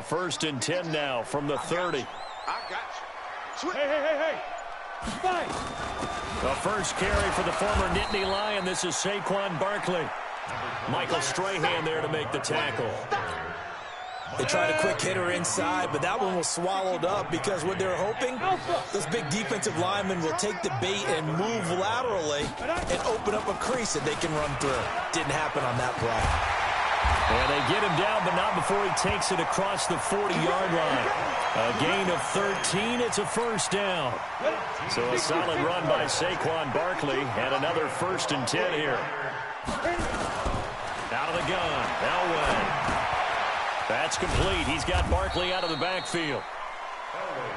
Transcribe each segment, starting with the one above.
first and 10 now from the 30. I got you. Hey. Fight. The first carry for the former Nittany Lion. This is Saquon Barkley. Michael Strahan there to make the tackle. They tried a quick hitter inside, but that one was swallowed up because what they're hoping, this big defensive lineman will take the bait and move laterally and open up a crease that they can run through. Didn't happen on that play. And they get him down, but not before he takes it across the 40-yard line. A gain of 13. It's a first down. So a solid run by Saquon Barkley and another first and 10 here. Out of the gun. Elway. That's complete. He's got Barkley out of the backfield.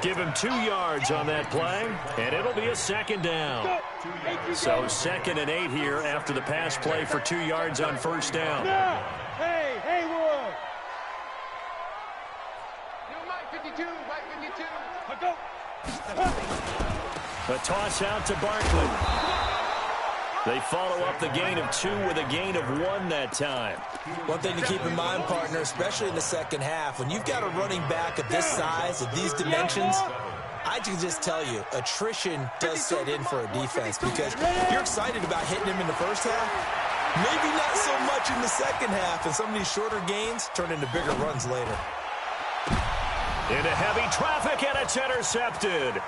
Give him 2 yards on that play, and it'll be a second down. So 2nd and 8 here after the pass play for 2 yards on first down. Hey, Haywood. Mike 52, Mike 52. Go. A toss out to Barkley. They follow up the gain of 2 with a gain of 1 that time. One thing to keep in mind, partner, especially in the second half, when you've got a running back of this size, of these dimensions, I can just tell you, attrition does set in for a defense because you're excited about hitting him in the first half. Maybe not so much in the second half, and some of these shorter gains turn into bigger runs later. Into heavy traffic, and it's intercepted.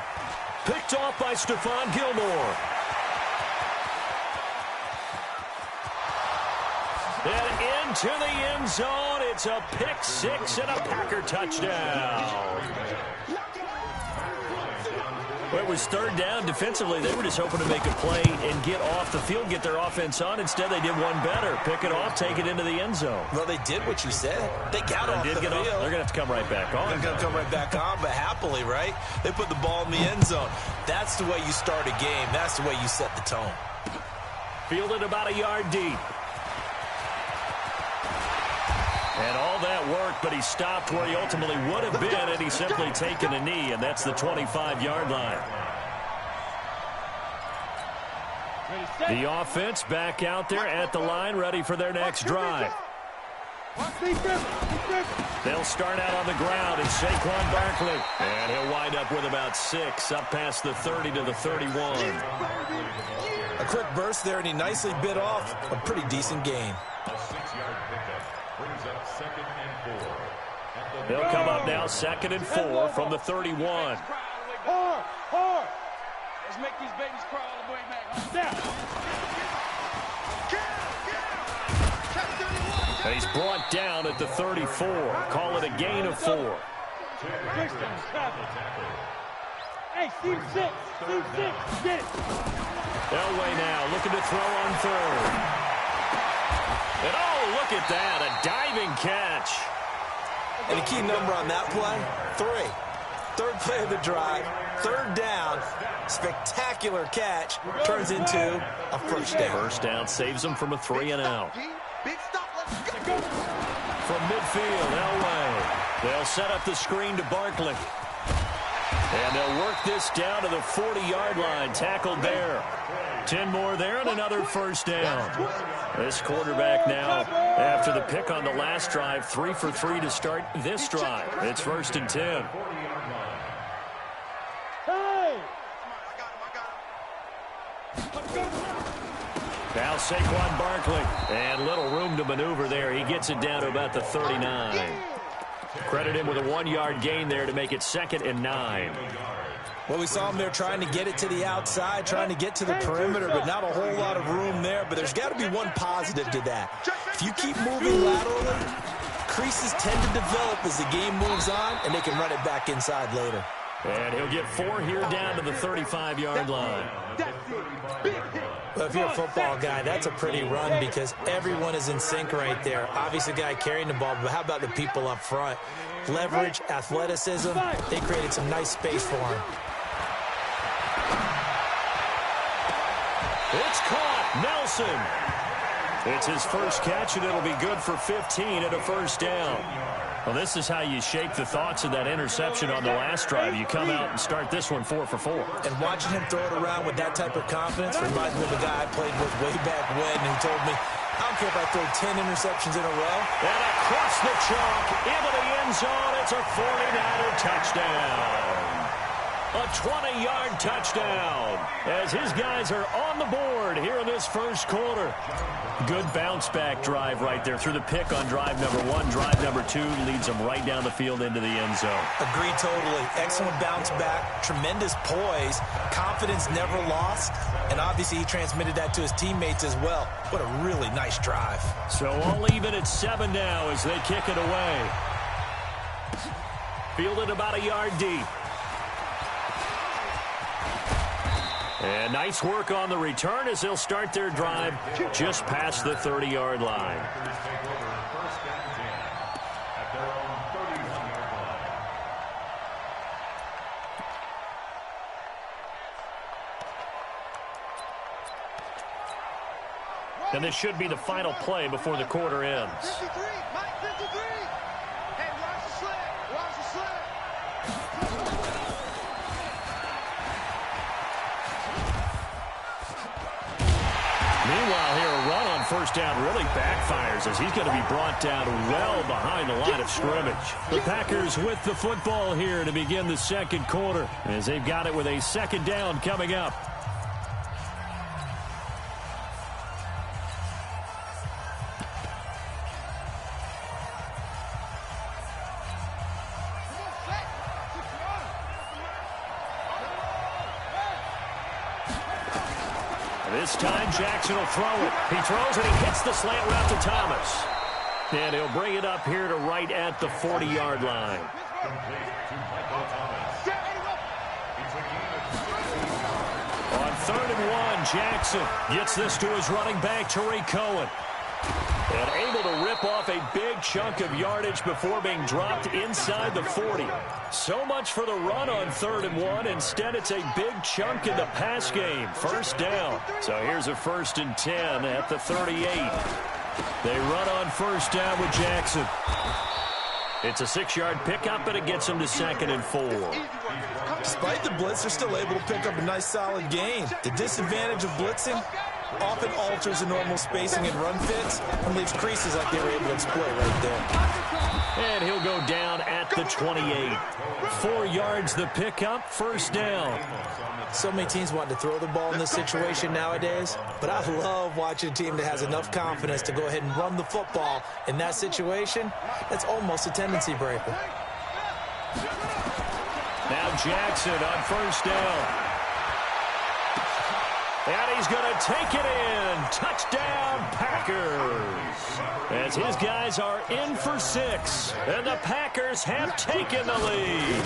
Picked off by Stephon Gilmore. And into the end zone, it's a pick 6 and a Packer touchdown. Well, it was third down. Defensively, they were just hoping to make a play and get off the field, get their offense on. Instead, they did one better. Pick it off, take it into the end zone. Well, they did what you said. They got off the field. They're going to have to come right back on. They're going to come right back on, but happily, right? They put the ball in the end zone. That's the way you start a game. That's the way you set the tone. Fielded about a yard deep. And all that work, but he stopped where he ultimately would have been had he simply taken a knee, and that's the 25-yard line. The offense back out there at the line, ready for their next drive. They'll start out on the ground, and Saquon Barkley. And he'll wind up with about 6, up past the 30 to the 31. A quick burst there, and he nicely bit off a pretty decent gain. They'll come up now, 2nd and 4 from the 31. Hard. Let's make these babies crawl all the way back. And he's brought down at the 34. Call it a gain of 4. Hey, Steve 6. Get it. Elway now looking to throw on 3rd. And oh, look at that, a diving catch. And a key number on that play, 3. 3rd play of the drive, 3rd down, spectacular catch, turns into a first down. First down saves them from a 3 and out. From midfield, Elway. They'll set up the screen to Barkley. And they'll work this down to the 40-yard line, tackled there. 10 more there and another first down. This quarterback now, after the pick on the last drive, 3 for 3 to start this drive. It's 1st and 10. Hey! Now Saquon Barkley, and little room to maneuver there. He gets it down to about the 39. Credit him with a 1-yard gain there to make it 2nd and 9. Well, we saw him there trying to get it to the outside, trying to get to the perimeter, but not a whole lot of room there. But there's got to be one positive to that. If you keep moving laterally, creases tend to develop as the game moves on, and they can run it back inside later. And he'll get 4 here down to the 35-yard line. Well, if you're a football guy, that's a pretty run because everyone is in sync right there. Obviously, the guy carrying the ball, but how about the people up front? Leverage, athleticism, they created some nice space for him. It's caught. Nelson. It's his first catch, and it'll be good for 15 and a first down. Well, this is how you shape the thoughts of that interception on the last drive. You come out and start this one 4 for 4. And watching him throw it around with that type of confidence reminds me of a guy I played with way back when who told me, I don't care if I throw 10 interceptions in a row. And across the chalk, into the end zone, it's a 49er touchdown. A 20-yard touchdown as his guys are on the board here in this first quarter. Good bounce-back drive right there through the pick on drive number 1. Drive number 2 leads them right down the field into the end zone. Agreed totally. Excellent bounce back, tremendous poise, confidence never lost, and obviously he transmitted that to his teammates as well. What a really nice drive. So all even at 7 now as they kick it away. Fielded about a yard deep. And nice work on the return as they'll start their drive just past the 30-yard line. And this should be the final play before the quarter ends. 53, Mike 53. Hey, watch the slip. Watch the slip. Meanwhile, here a run on first down really backfires as he's going to be brought down well behind the line of scrimmage. The Packers with the football here to begin the second quarter as they've got it with a second down coming up. This time, Jackson will throw it. He throws it. He hits the slant route to Thomas. And he'll bring it up here to right at the 40-yard line. On 3rd and 1, Jackson gets this to his running back, Tariq Cohen. And able to rip off a big chunk of yardage before being dropped inside the 40. So much for the run on 3rd and 1. Instead, it's a big chunk in the pass game. First down. So here's a 1st and 10 at the 38. They run on first down with Jackson. It's a 6-yard pickup, and it gets them to 2nd and 4. Despite the blitz, they're still able to pick up a nice solid gain. The disadvantage of blitzing often alters the normal spacing and run fits and leaves creases like they were able to exploit right there. And he'll go down at the 28. 4 yards the pickup, first down. So many teams want to throw the ball in this situation nowadays, but I love watching a team that has enough confidence to go ahead and run the football in that situation. That's almost a tendency breaker. Now Jackson on first down. And he's going to take it in. Touchdown, Packers. As his guys are in for 6. And the Packers have taken the lead.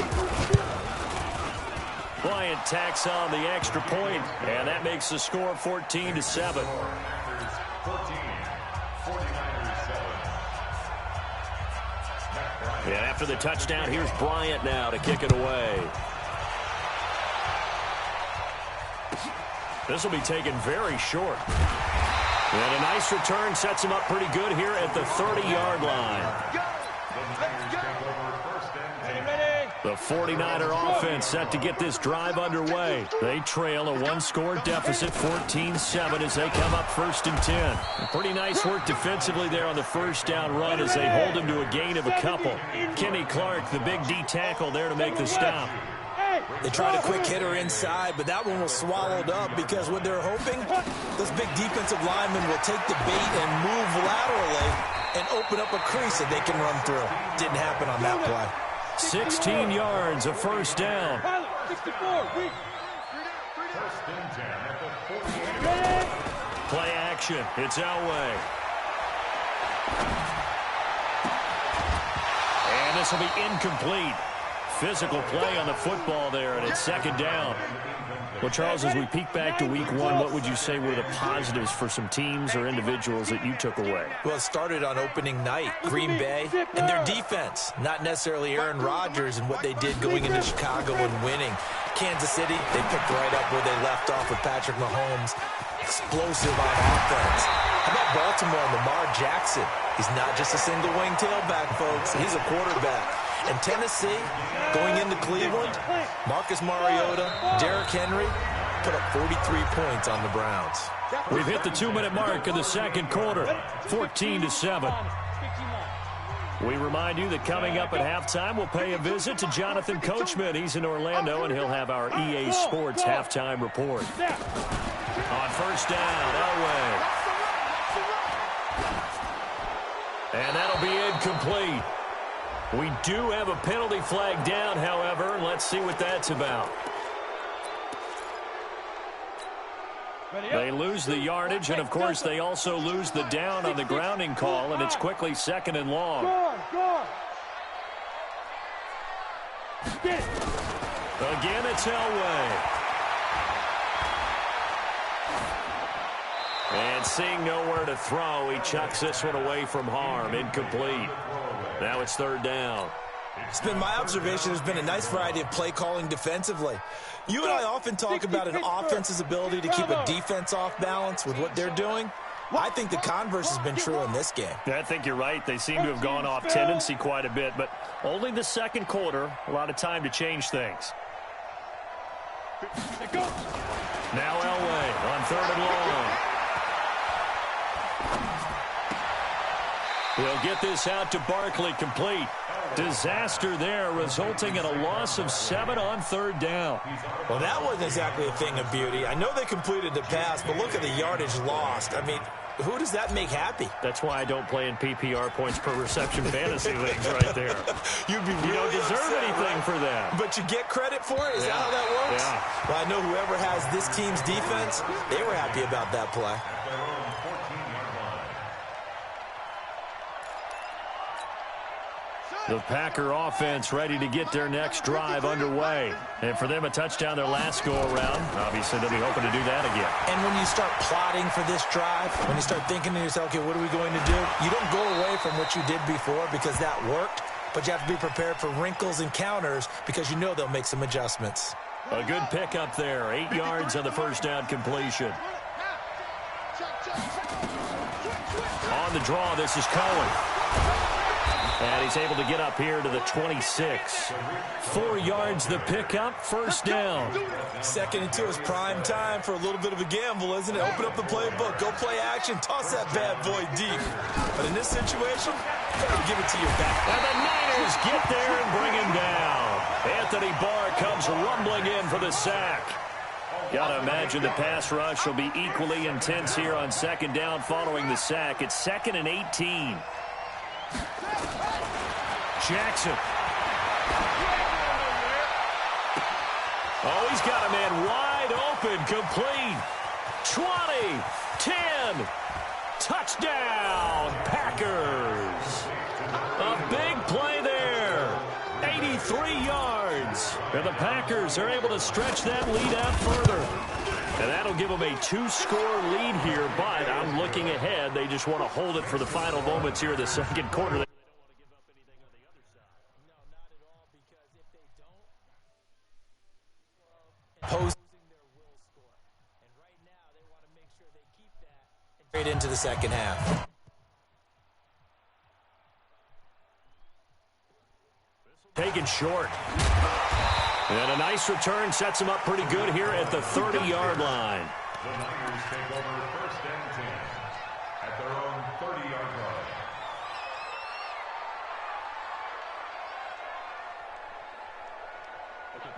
Bryant tacks on the extra point, and that makes the score 14-7. And after the touchdown, here's Bryant now to kick it away. This will be taken very short. And a nice return sets him up pretty good here at the 30-yard line. The 49er offense set to get this drive underway. They trail a 1-score deficit, 14-7, as they come up 1st and 10. Pretty nice work defensively there on the first down run as they hold him to a gain of a couple. Kenny Clark, the big D tackle there to make the stop. They tried a quick hitter inside, but that one was swallowed up because what they're hoping, those big defensive linemen will take the bait and move laterally and open up a crease that they can run through. Didn't happen on that play. 16 yards, a first down. Play action. It's Elway. And this will be incomplete. Physical play on the football there, and it's 2nd down. Well, Charles, as we peek back to week 1, what would you say were the positives for some teams or individuals that you took away? Well, it started on opening night. Green Bay and their defense, not necessarily Aaron Rodgers and what they did going into Chicago and winning. Kansas City, they picked right up where they left off with Patrick Mahomes. Explosive on offense. How about Baltimore and Lamar Jackson? He's not just a single-wing tailback, folks. He's a quarterback. And Tennessee, going into Cleveland, Marcus Mariota, Derrick Henry, put up 43 points on the Browns. We've hit the 2-minute mark in the second quarter, 14-7. We remind you that coming up at halftime, we'll pay a visit to Jonathan Coachman. He's in Orlando, and he'll have our EA Sports halftime report. On first down, Elway. And that'll be incomplete. We do have a penalty flag down, however, and let's see what that's about. They lose the yardage, and, of course, they also lose the down on the grounding call, and it's quickly 2nd and long. Again, it's Elway. And seeing nowhere to throw, he chucks this one away from harm. Incomplete. Now it's 3rd down. It's been my observation there's been a nice variety of play calling defensively. You and I often talk about an offense's ability to keep a defense off balance with what they're doing. I think the converse has been true in this game. I think you're right. They seem to have gone off tendency quite a bit, but only the second quarter, a lot of time to change things. Now Elway on 3rd and long. We'll get this out to Barkley, complete. Disaster there, resulting in a loss of 7 on 3rd down. Well, that wasn't exactly a thing of beauty. I know they completed the pass, but look at the yardage lost. I mean, who does that make happy? That's why I don't play in PPR points per reception fantasy leagues right there. You'd be really You don't deserve upset, anything right? for that. But you get credit for it? Is that how that works? Yeah. Well, I know whoever has this team's defense, they were happy about that play. The Packer offense ready to get their next drive underway. And for them, a touchdown their last go-around. Obviously, they'll be hoping to do that again. And when you start plotting for this drive, when you start thinking to yourself, okay, what are we going to do? You don't go away from what you did before because that worked, but you have to be prepared for wrinkles and counters because you know they'll make some adjustments. A good pickup there. 8 yards on the first down completion. On the draw, this is Cohen. And he's able to get up here to the 26. 4 yards the pickup, first down. 2nd and 2 is prime time for a little bit of a gamble, isn't it? Open up the playbook, go play action, toss that bad boy deep. But in this situation, gotta give it to your back. And the Niners get there and bring him down. Anthony Barr comes rumbling in for the sack. Gotta imagine the pass rush will be equally intense here on 2nd down following the sack. It's 2nd and 18. Jackson. Oh, he's got a man wide open, complete. 20, 10, touchdown, Packers. A big play there. 83 yards. And the Packers are able to stretch that lead out further. And that'll give them a 2-score lead here, but I'm looking ahead. They just want to hold it for the final moments here in the second quarter. Posing their will score. And right now, they want to make sure they keep that straight into the second half. Taken short. And a nice return sets him up pretty good here at the 30-yard line. The Niners take over 1st and 10 at their own 30-yard line.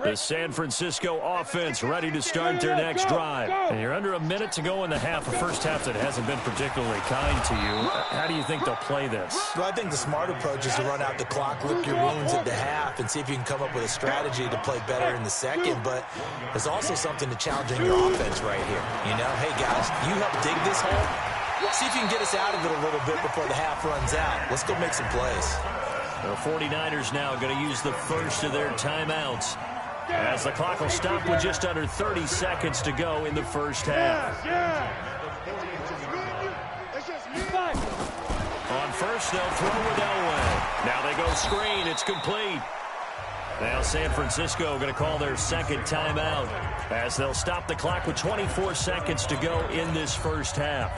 The San Francisco offense ready to start their next drive. And you're under a minute to go in the half, a first half that hasn't been particularly kind to you. How do you think they'll play this? Well, I think the smart approach is to run out the clock, lick your wounds at the half, and see if you can come up with a strategy to play better in the second. But there's also something to challenging your offense right here. You know, hey, guys, you help dig this hole. See if you can get us out of it a little bit before the half runs out. Let's go make some plays. The 49ers now going to use the first of their timeouts, as the clock will stop with just under 30 seconds to go in the first half. On first, they'll throw with Elway. Now they go screen. It's complete. Now San Francisco going to call their second timeout, as they'll stop the clock with 24 seconds to go in this first half.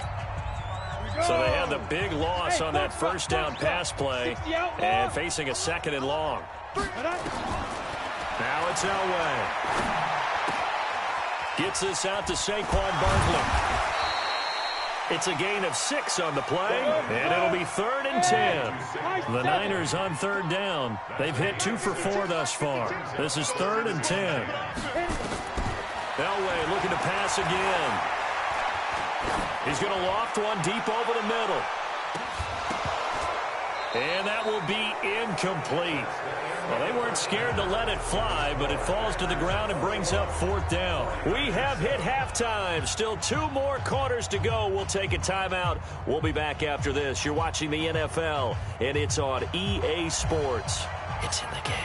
So they had the big loss on that first down pass play and facing a 2nd and long. Now it's Elway. Gets this out to Saquon Barkley. It's a gain of 6 on the play, and it'll be 3rd and 10. The Niners on 3rd down. They've hit 2 for 4 thus far. This is 3rd and 10. Elway looking to pass again. He's going to loft one deep over the middle. And that will be incomplete. Well, they weren't scared to let it fly, but it falls to the ground and brings up 4th down. We have hit halftime. Still 2 more quarters to go. We'll take a timeout. We'll be back after this. You're watching the NFL, and it's on EA Sports. It's in the game.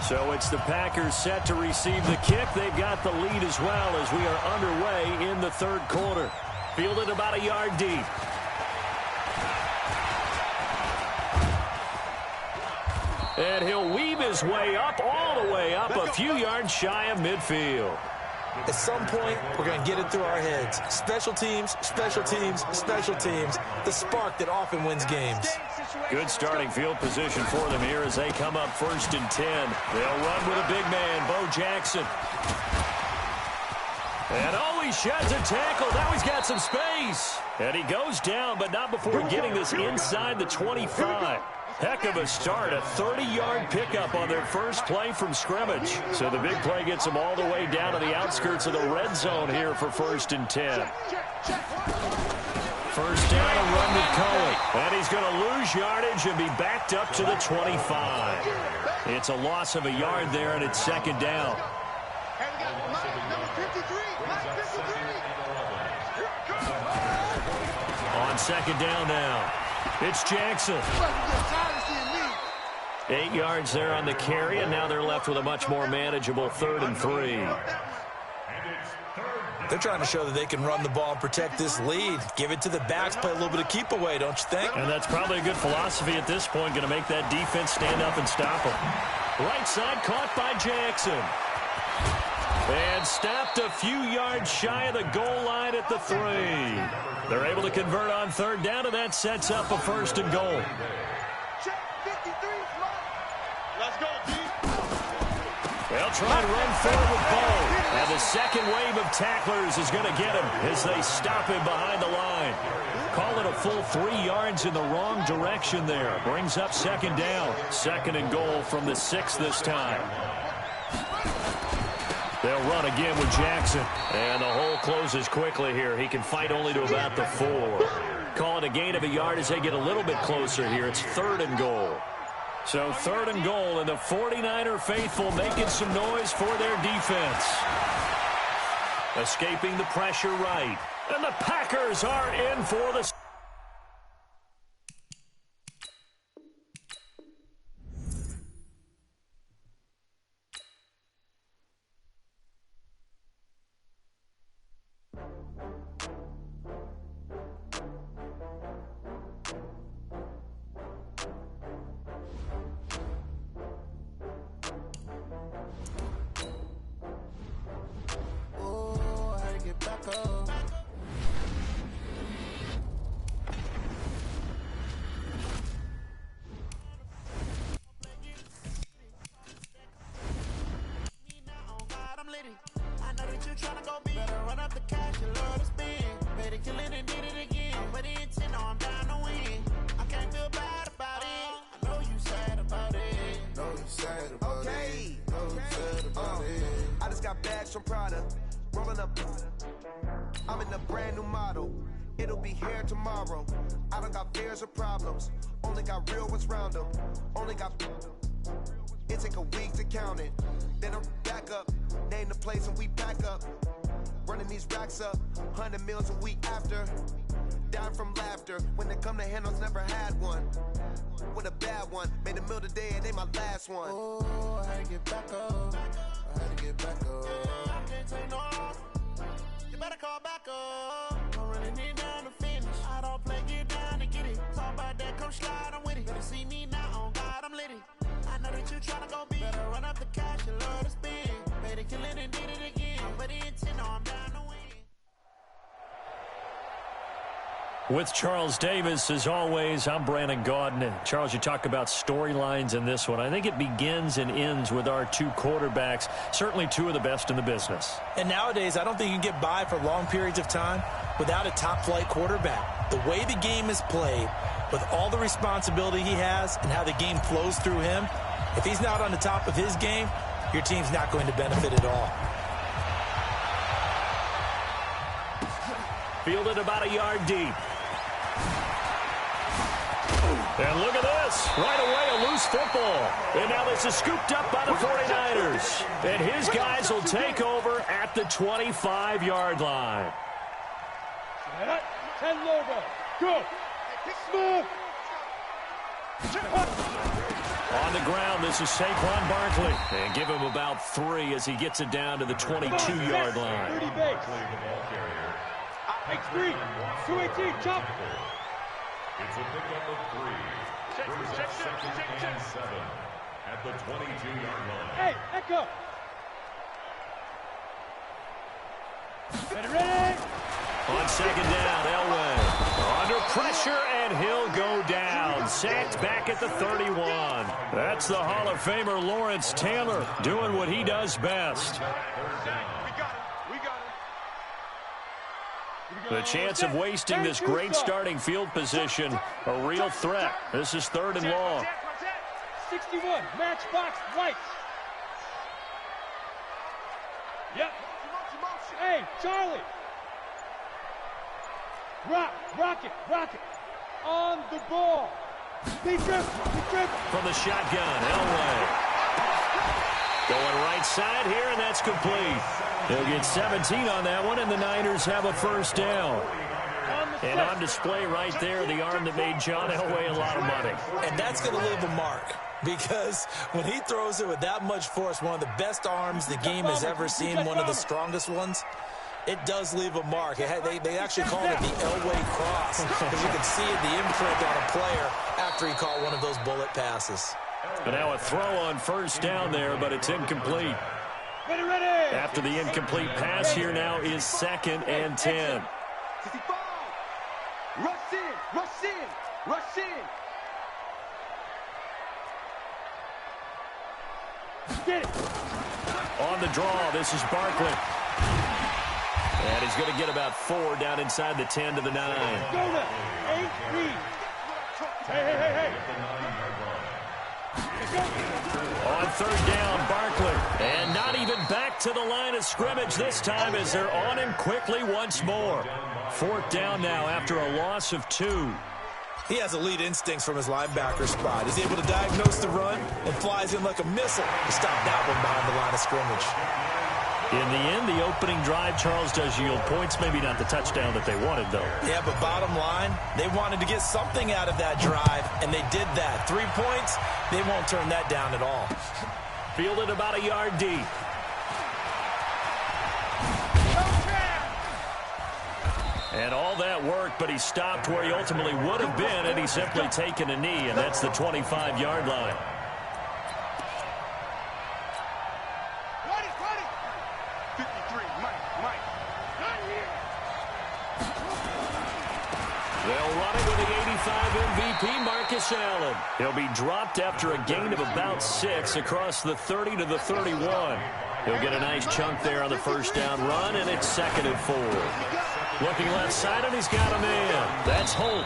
So it's the Packers set to receive the kick. They've got the lead as well as we are underway in the 3rd quarter. Fielded about a yard deep. And he'll weave his way up, all the way up, a few yards shy of midfield. At some point, we're going to get it through our heads. Special teams, special teams, special teams. The spark that often wins games. Good starting field position for them here as they come up 1st and 10. They'll run with a big man, Bo Jackson. And he sheds a tackle. Now he's got some space. And he goes down, but not before getting this inside the 25. Heck of a start, a 30-yard pickup on their first play from scrimmage. So the big play gets them all the way down to the outskirts of the red zone here for 1st and 10. First down, a run to Cohen. And he's going to lose yardage and be backed up to the 25. It's a loss of a yard there, and it's 2nd down. On 2nd down now, it's Jackson. 8 yards there on the carry, and now they're left with a much more manageable 3rd and 3. They're trying to show that they can run the ball and protect this lead. Give it to the backs, play a little bit of keep away, don't you think? And that's probably a good philosophy at this point, going to make that defense stand up and stop them. Right side caught by Jackson. And stopped a few yards shy of the goal line at the 3. They're able to convert on 3rd down, and that sets up a 1st and goal. They'll try and run forward with Bo. And the second wave of tacklers is going to get him as they stop him behind the line. Call it a full 3 yards in the wrong direction there. Brings up 2nd down. 2nd and goal from the 6 this time. They'll run again with Jackson. And the hole closes quickly here. He can fight only to about the 4. Call it a gain of a yard as they get a little bit closer here. It's 3rd and goal. So 3rd and goal, and the 49er faithful making some noise for their defense. Escaping the pressure right. And the Packers are in for the... I'm in a brand new model. It'll be here tomorrow. I don't got fears or problems. Only got real ones round them. Only got... It take a week to count it. Then I'm back up. Name the place and we back up. Running these racks up. 100 meals a week after. Dying from laughter. When they come to handles, never had one. With a bad one. Made a meal today and they my last one. Oh, I had to get back up. I had to get back up. I can't take no off. You better call back up. I'm running it down to finish. I don't play, get down to get it. Talk about that, come slide, I'm with it. Better see me now, on God, I'm lit it. I know that you tryna go big. Better run up the cash, you love to spend. Made it, kill it, and did it again. But the intent, no, I'm down to win. With Charles Davis, as always, I'm Brandon Gaudin. Charles, you talk about storylines in this one. I think it begins and ends with our two quarterbacks, certainly two of the best in the business. And nowadays, I don't think you can get by for long periods of time without a top-flight quarterback. The way the game is played, with all the responsibility he has and how the game flows through him, if he's not on the top of his game, your team's not going to benefit at all. Fielded about a yard deep. And look at this. Right away, a loose football. And now this is scooped up by the 49ers. And his guys will take over at the 25-yard line. 10 logo. Go. Smooth. On the ground, this is Saquon Barkley. And give him about 3 as he gets it down to the 22-yard line. 30 base. X3. 218. Chop. It's a pickup of 3. Brings up second and 7 at the 22-yard line. Hey, Echo. Ready. On second down, Elway under pressure, and he'll go down. Sacked back at the 31. That's the Hall of Famer Lawrence Taylor doing what he does best. The chance of wasting this great starting field position, a real threat. This is 3rd and long. 61, matchbox, white. Yep. Hey, Charlie. Rocket. On the ball. He tripped. From the shotgun, Elway. Going right side here, and that's complete. He'll get 17 on that one, and the Niners have a first down. And on display right there, the arm that made John Elway a lot of money. And that's going to leave a mark, because when he throws it with that much force, one of the best arms the game has ever seen, one of the strongest ones, it does leave a mark. They actually call it the Elway cross, because you can see it, the imprint on a player after he caught one of those bullet passes. But now a throw on first down there, but it's incomplete. Ready. After the incomplete pass, here now is 2nd and 10. 55. Rush in. Get it. On the draw, this is Barkley. And he's going to get about 4 down inside the 10 to the 9. Go to 8 read. Hey. On 3rd down, Barkley. And not even back to the line of scrimmage this time as they're on him quickly once more. 4th down now after a loss of 2. He has elite instincts from his linebacker spot. He's able to diagnose the run and flies in like a missile to stop that one behind the line of scrimmage. In the end, the opening drive, Charles, does yield points. Maybe not the touchdown that they wanted, though. Yeah, but bottom line, they wanted to get something out of that drive, and they did that. 3 points, they won't turn that down at all. Fielded about a yard deep. And all that work, but he stopped where he ultimately would have been had he simply taken a knee, and that's the 25-yard line. They'll run it with the 85 MVP, Marcus Allen. He'll be dropped after a gain of about 6 across the 30 to the 31. He'll get a nice chunk there on the first down run, and it's 2nd and 4. Looking left side, and he's got a man. That's Holt.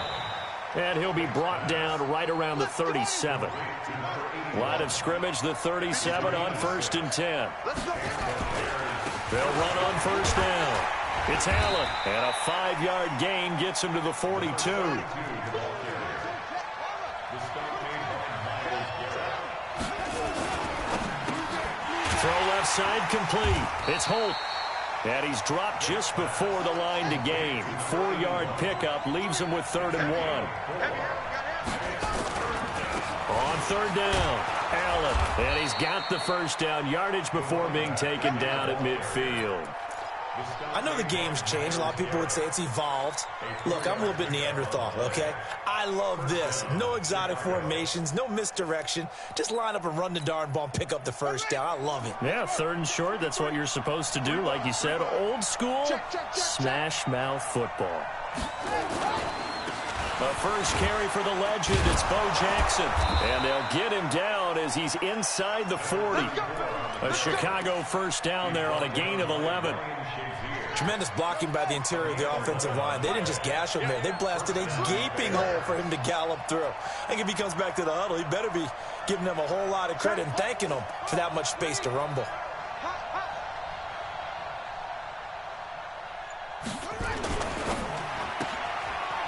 And he'll be brought down right around the 37. Line of scrimmage, the 37 on 1st and 10. They'll run on first down. It's Allen, and a 5-yard gain gets him to the 42. Throw left side complete. It's Holt. And he's dropped just before the line to gain. 4-yard pickup leaves him with 3rd and 1. On 3rd down, Allen. And he's got the first down yardage before being taken down at midfield. I know the game's changed. A lot of people would say it's evolved. Look, I'm a little bit Neanderthal, okay? I love this. No exotic formations, no misdirection. Just line up and run the darn ball and pick up the first down. I love it. Yeah, 3rd and short, that's what you're supposed to do. Like you said, old school, smash mouth football. A first carry for the legend. It's Bo Jackson. And they'll get him down as he's inside the 40. A Chicago first down there on a gain of 11. Tremendous blocking by the interior of the offensive line. They didn't just gash him there. They blasted a gaping hole for him to gallop through. I think if he comes back to the huddle, he better be giving them a whole lot of credit and thanking them for that much space to rumble.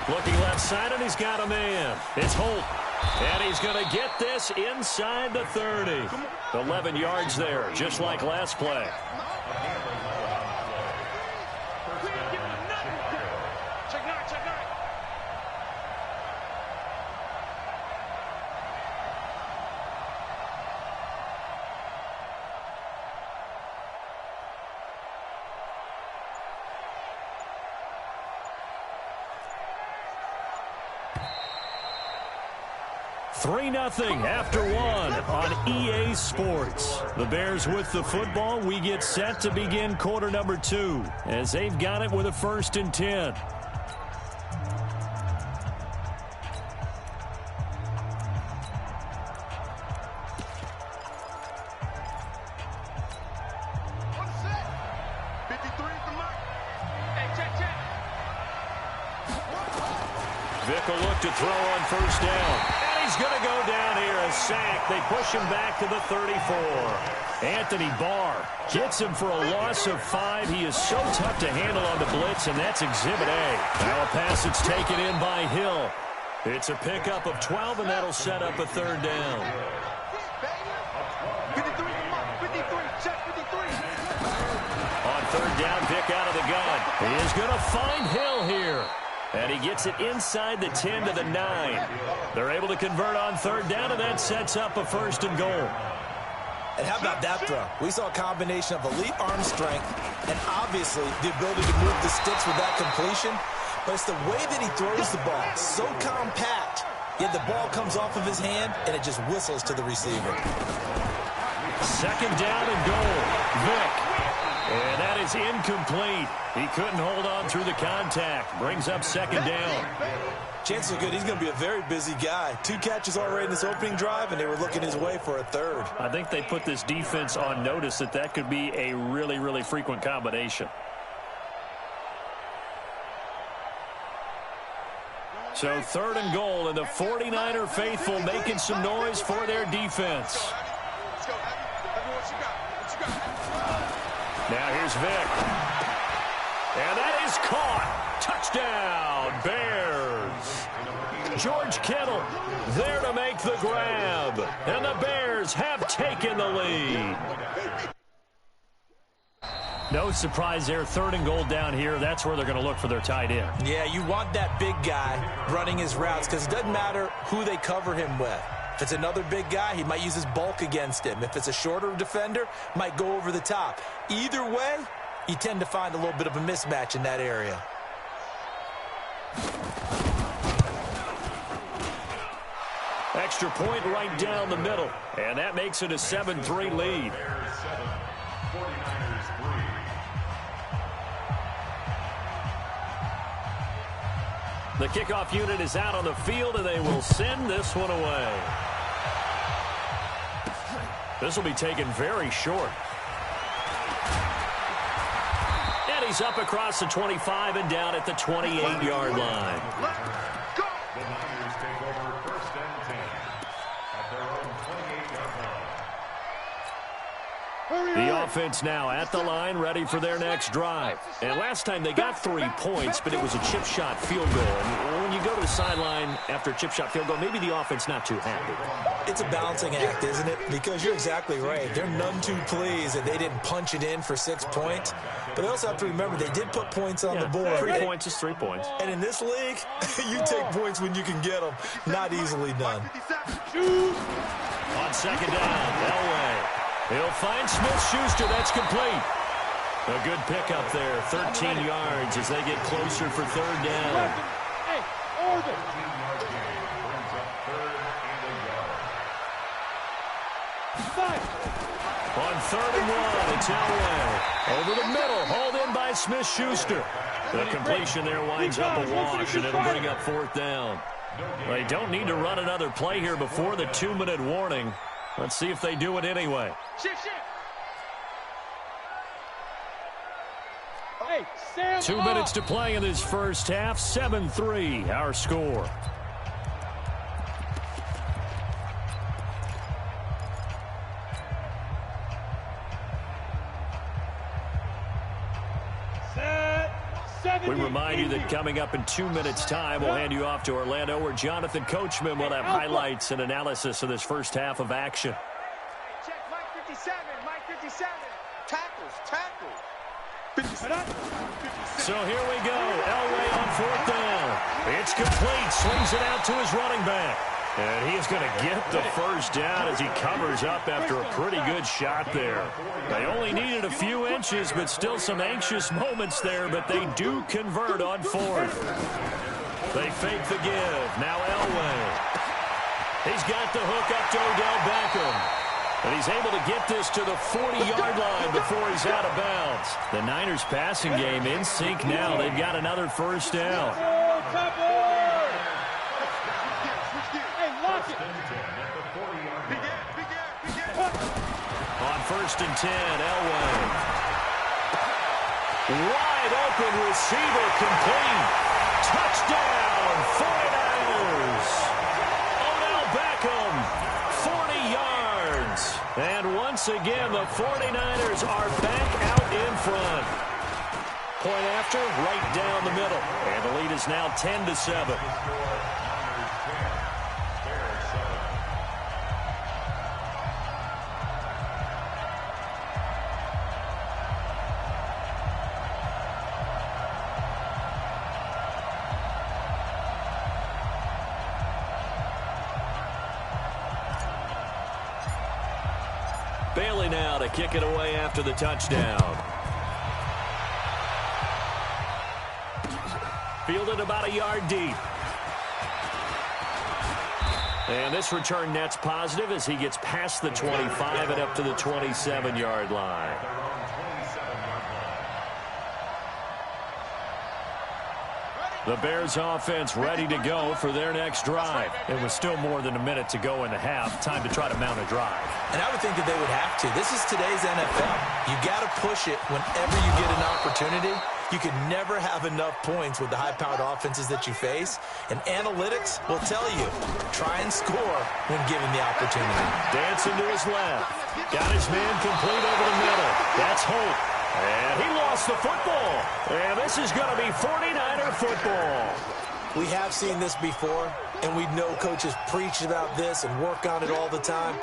Looking left side, and he's got a man. It's Holt. And he's going to get this inside the 30. 11 yards there, just like last play. Three 3-0 after one on EA Sports. The Bears with the football. We get set to begin quarter number 2 as they've got it with a 1st and 10. Vick will look to throw on 1st down. He's going to go down here, a sack. They push him back to the 34. Anthony Barr gets him for a loss of 5. He is so tough to handle on the blitz, and that's Exhibit A. Now a pass that's taken in by Hill. It's a pickup of 12, and that'll set up a 3rd down. 53, check 53. On 3rd down, Vick out of the gun. He is going to find Hill here. And he gets it inside the 10 to the 9. They're able to convert on 3rd down, and that sets up a 1st and goal. And how about that throw? We saw a combination of elite arm strength and obviously the ability to move the sticks with that completion. But it's the way that he throws the ball. So compact, yet the ball comes off of his hand, and it just whistles to the receiver. 2nd down and goal. Vick. And that is incomplete. He couldn't hold on through the contact. Brings up 2nd down. Chances are good he's going to be a very busy guy. 2 catches already in this opening drive, and they were looking his way for a 3rd. I think they put this defense on notice that could be a really, really frequent combination. So 3rd and goal, and the 49er faithful making some noise for their defense. Let's go, Abby. What you got? What you got? Now here's Vick. And that is caught. Touchdown, Bears. George Kittle there to make the grab. And the Bears have taken the lead. No surprise there. 3rd and goal down here. That's where they're going to look for their tight end. Yeah, you want that big guy running his routes because it doesn't matter who they cover him with. If it's another big guy, he might use his bulk against him. If it's a shorter defender, might go over the top. Either way, you tend to find a little bit of a mismatch in that area. Extra point right down the middle. And that makes it a 7-3 lead. The kickoff unit is out on the field, and they will send this one away. This will be taken very short. And he's up across the 25 and down at the 28-yard line. Go! The Niners take over 1st and 10 at their own 28-yard line. The offense now at the line, ready for their next drive. And last time they got 3 points, but it was a chip shot field goal. And when you go to the sideline after a chip shot field goal, maybe the offense not too happy. It's a balancing act, isn't it? Because you're exactly right. They're none too pleased that they didn't punch it in for 6 points. But they also have to remember they did put points on the board. 3 points is 3 points. And in this league, you take points when you can get them. Not easily done. On 2nd down, Elway. He'll find Smith-Schuster. That's complete. A good pickup there. 13 yards as they get closer for 3rd down. Hey, order. Brings up 3rd and a yard. Fight. On 3rd and 1, it's Elway. Over the middle, hauled in by Smith-Schuster. The completion there winds up a wash, and it'll bring up 4th down. They don't need to run another play here before the 2-minute warning. Let's see if they do it anyway. Shift. 2 minutes to play in this first half. 7-3, our score. We remind you that coming up in 2 minutes' time, we'll hand you off to Orlando, where Jonathan Coachman will have highlights and analysis of this first half of action. Check Mike 57. Mike 57. Tackles. 57. So here we go. Elway on 4th down. It's complete. Slings it out to his running back. And he is going to get the first down as he covers up after a pretty good shot there. They only needed a few inches, but still some anxious moments there, but they do convert on 4th. They fake the give. Now Elway. He's got the hook up to Odell Beckham. And he's able to get this to the 40-yard line before he's out of bounds. The Niners passing game in sync now. They've got another first down. On 1st and 10, Elway. Wide open receiver complete. Touchdown, 49ers. Odell Beckham, 40 yards. And once again, the 49ers are back out in front. Point after, right down the middle. And the lead is now 10-7. Bailey now to kick it away after the touchdown. Fielded about a yard deep. And this return net's positive as he gets past the 25 and up to the 27-yard line. The Bears offense ready to go for their next drive. It was still more than a minute to go in the half. Time to try to mount a drive. And I would think that they would have to. This is today's NFL. You got to push it whenever you get an opportunity. You can never have enough points with the high-powered offenses that you face. And analytics will tell you, try and score when given the opportunity. Dancing to his left. Got his man complete over the middle. That's Holt. And he lost the football. And this is going to be 49er football. We have seen this before, and we know coaches preach about this and work on it all the time.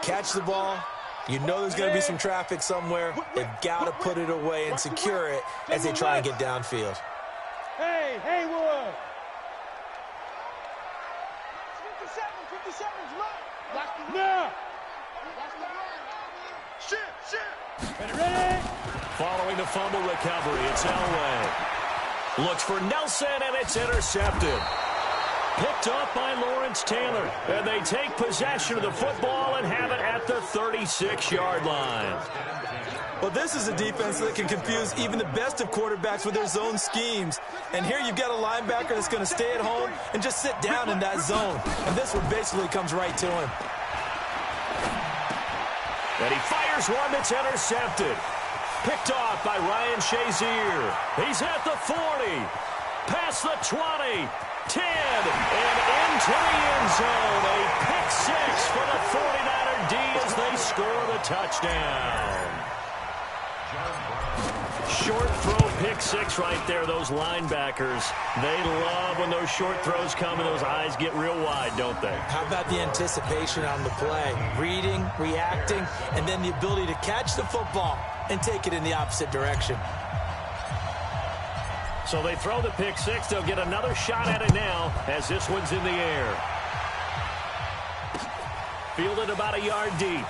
Catch the ball. You know there's going to be some traffic somewhere. They've got to put it away and secure it as they try and get downfield. Hey, Haywood. 57's right. Now. Shit. Ready? Following the fumble recovery, it's Elway. Looks for Nelson, and it's intercepted. Picked up by Lawrence Taylor. And they take possession of the football and have it at the 36-yard line. Well, this is a defense that can confuse even the best of quarterbacks with their zone schemes. And here you've got a linebacker that's going to stay at home and just sit down in that zone. And this one basically comes right to him. And he fires one that's intercepted. Picked off by Ryan Shazier. He's at the 40. Past the 20. 10. And into the end zone. A pick six for the 49er D as they score the touchdown. Short throw pick six right there. Those linebackers, they love when those short throws come and those eyes get real wide, don't they? How about the anticipation on the play? Reading, reacting, and then the ability to catch the football and take it in the opposite direction. So they throw the pick six. They'll get another shot at it now as this one's in the air. Fielded about a yard deep.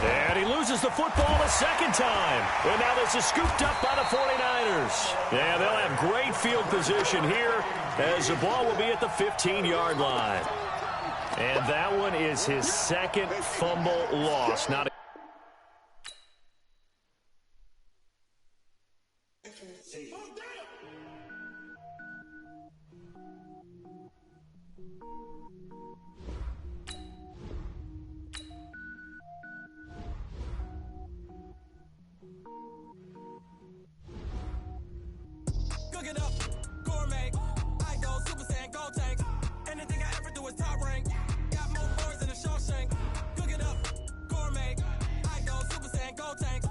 And he loses the football a second time. And now this is scooped up by the 49ers. Yeah, they'll have great field position here as the ball will be at the 15-yard line. And that one is his second fumble loss. Not Cook it up, gourmet. I go Super Saiyan, go tank. Anything I ever do is top rank. Got more boards than a Shawshank. Cook it up, gourmet. I go Super Saiyan, go tank.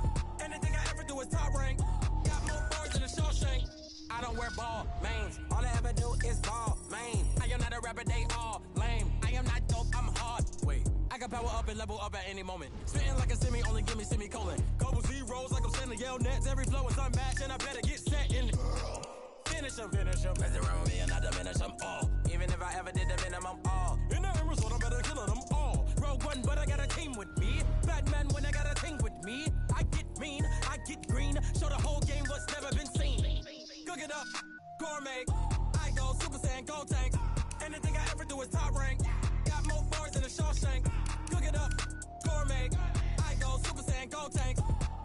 Anything I ever do is top rank. Got more boards than a Shawshank. I don't wear ball, mains. All I ever do is ball, main. I am not a rapper, they all lame. I am not dope, I'm hard. Wait, I can power up and level up at any moment. Spitting like a semi, only give me semicolon. Couple zeros like I'm sending yell nets. Every flow is unmatched and I better get set in. Finish them. Mess around with me and I diminish them all. Even if I ever did the minimum all. In the Amazon, I better kill them all. Rogue One, but I got a team with me. Batman when I got a team with me. I get mean, I get green. Show the whole game what's never been seen. Cook it up, gourmet. I go Super Saiyan, go tank. Anything I ever do is top rank. Got more bars than a Shawshank. Cook it up, gourmet. I go Super Saiyan, go tank.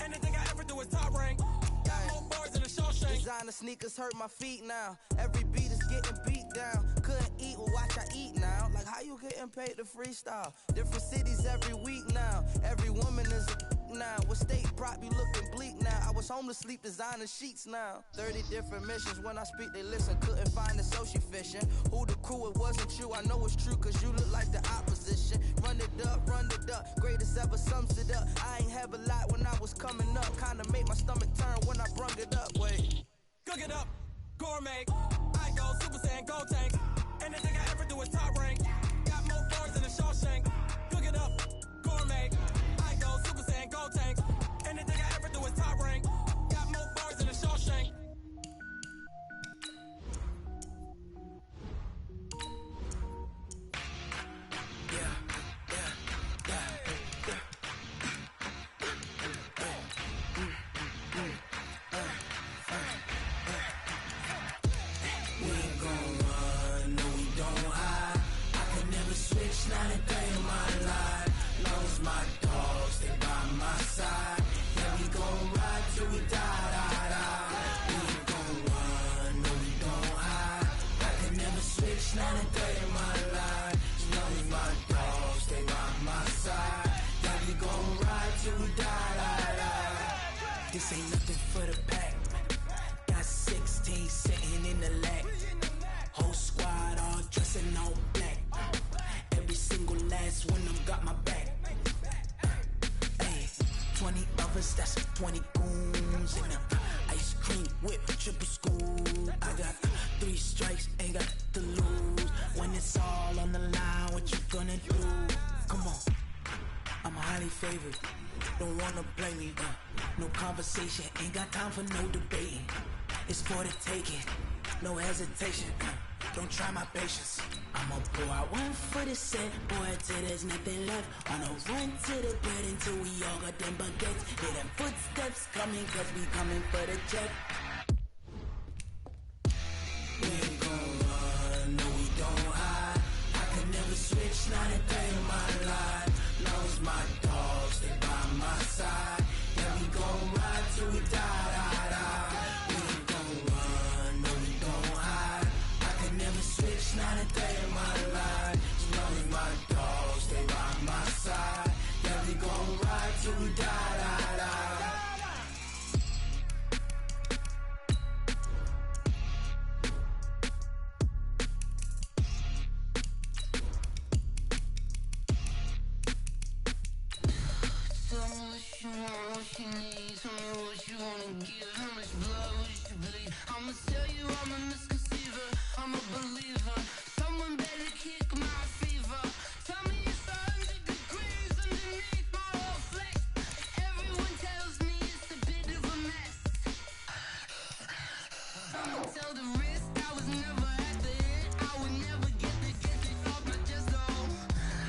Anything I ever do is top rank. Got more bars than a Shawshank. Designer sneakers hurt my feet now. Every beat is getting beat down. Couldn't eat, well watch I eat now. Like how you getting paid to freestyle? Different cities every week now. Every woman is a now. What state prop you looking bleak now? I was home to sleep designer sheets now. 30 different missions. When I speak they listen. Couldn't find it so she fishing. Who the crew, it wasn't you. I know it's true cause you look like the opposition. Run it up. Greatest ever sums it up. I ain't have a lot when I was coming up. Kinda made my stomach turn when I brung it up. Wait. Cook it up, gourmet. I go Super Saiyan, go tank. Anything I ever do is top rank. Got more bars than a Shawshank. Cook it up, gourmet. I go Super Saiyan, go tank. Anything I ever do is top rank. Got more bars than a Shawshank. Not a day in my life. Lost my dogs, they by my side. Yeah, we gon' ride till we die. We ain't gon' run, no we don't hide. I can never switch, not a day in my life. Lost my dogs, they by my side. Yeah, we gon' ride till we die. This ain't nothing for the pack. Got 16 sitting in the lag. Whole squad all dressing all black. Every single last one of them got my back. Hey, 20 of us, that's 20 goons. And a ice cream whip, triple school. I got 3 strikes, ain't got to lose. When it's all on the line, what you gonna do? Come on, I'm highly favored. Don't wanna blame me, no conversation. Ain't got time for no debating. It's for the taking, no hesitation. Don't try my patience. I'ma pour out one for the set, boy, till there's nothing left. On a run to the bed until we all got them baguettes. Hear them footsteps coming, cause we coming for the check. We ain't gon' run, no we don't hide. I can never switch, not a day in my life. Lost my dogs, they by my side. Yeah, we gon' ride till we die. We ain't gon' run, no we don't hide. I can never switch, not a day in my life. Lost my dogs, they by my side. Yeah, we gon' ride till we die. Tell me what you want, what you need. Tell me what you wanna give. How much blood would you bleed? I'ma tell you I'm a misconceiver. I'm a believer. Someone better kick my fever. Tell me it's 100 degrees underneath my whole flesh. Everyone tells me it's a bit of a mess. I'ma tell the risk I was never at the end. I would never get it off my chest though.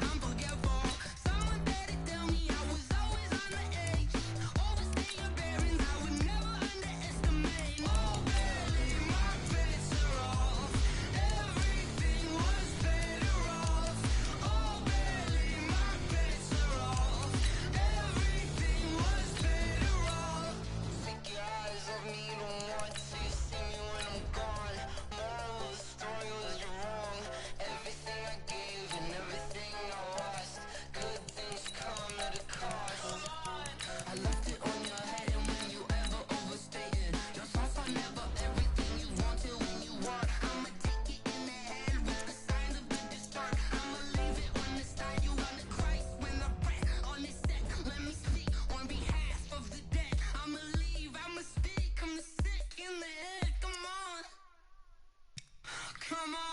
I'm forgetful. Someone better tell me I was always on the edge. Overstay your bearings, I would never underestimate. Oh, barely my bets are off. Come on.